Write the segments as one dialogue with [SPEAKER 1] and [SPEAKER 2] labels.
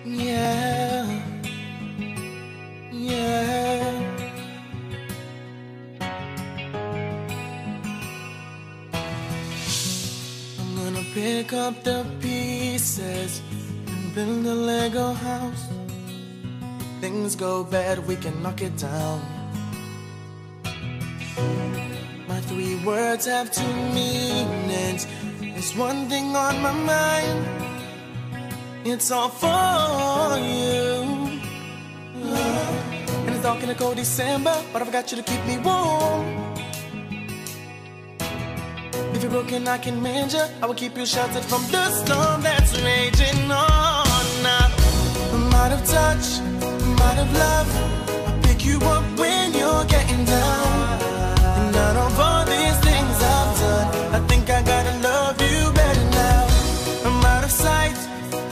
[SPEAKER 1] Yeah, yeah. I'm gonna pick up the pieces and build a Lego house. If things go bad, we can knock it down. My 3 words have 2 meanings. There's one thing on my mind. It's all for you. And it's dark in the cold December, but I've got you to keep me warm. If you're broken, I can mend you. I will keep you sheltered from the storm that's raging on. Now, I'm out of touch, I'm out of love. I'll pick you up when you're getting down. And out of all these things I've done, I think I gotta love you better now. I'm out of sight,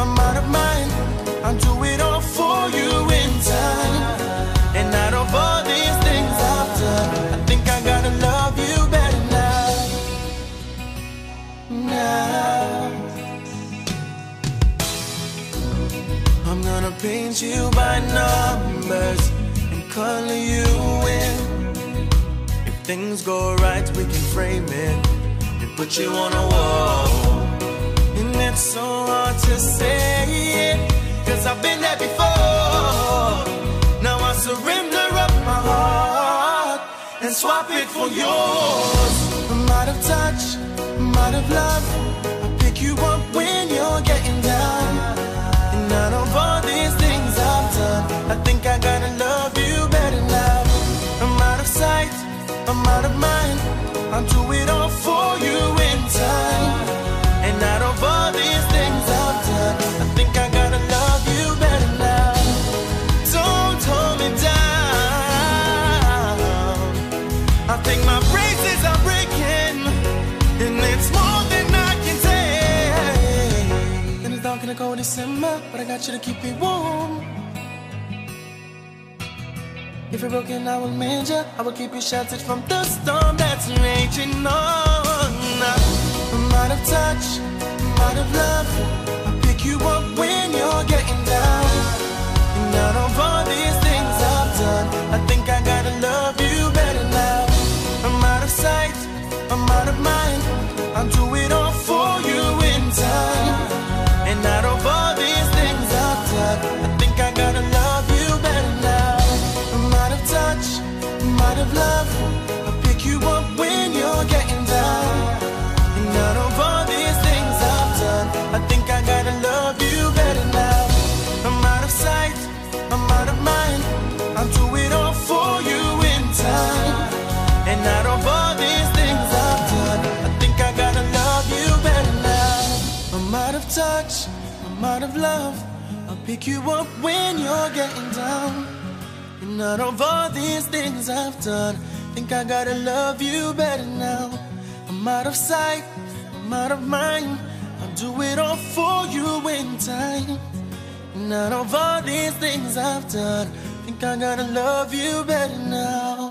[SPEAKER 1] I'm out of mind. I'll do it all for you in time. And out of all these things I've done, I think I gotta love you better now. Now I'm gonna paint you by numbers and color you in. If things go right, we can frame it and put you on a wall. And it's so hard to say it, 'cause I've been there before. Now I surrender up my heart and swap it for yours. I'm out of touch, I'm out of love. I'll pick you up when you're getting down. And out of all these things I've done, I think I gotta love you better now. I'm out of sight, I'm out of mind. I'll do it all for you in time. And out of all these things I've done, I think I gotta love you better now. Don't hold me down. I think my braces are breaking, and it's more than I can take. And it's dark in the cold December, but I got you to keep me warm. If you're broken, I will mend you. I will keep you sheltered from the storm that's raging on. I'm out of touch, I'm out of love. I'll pick you up when you're getting down. And out of all these things I've done, I think I gotta love you better now. I'm out of sight, I'm out of mind. I'll do it all for you in time. And out of all these things I've done, I think I gotta love you better now. I'm out of touch, I'm out of love. I'll pick you up when you're getting down. And out of all these things I've done, I think I gotta love you better now. I'm out of sight, I'm out of mind. I'll do it all for you in time. And out of all these things I've done, I think I gotta love you better now. I'm out of touch, I'm out of love. I'll pick you up when you're getting down. And out of all these things I've done, I think I gotta love you better now. I'm out of sight, I'm out of mind. I'll do it all for you in time. And out of all these things I've done, I think I gotta love you better now.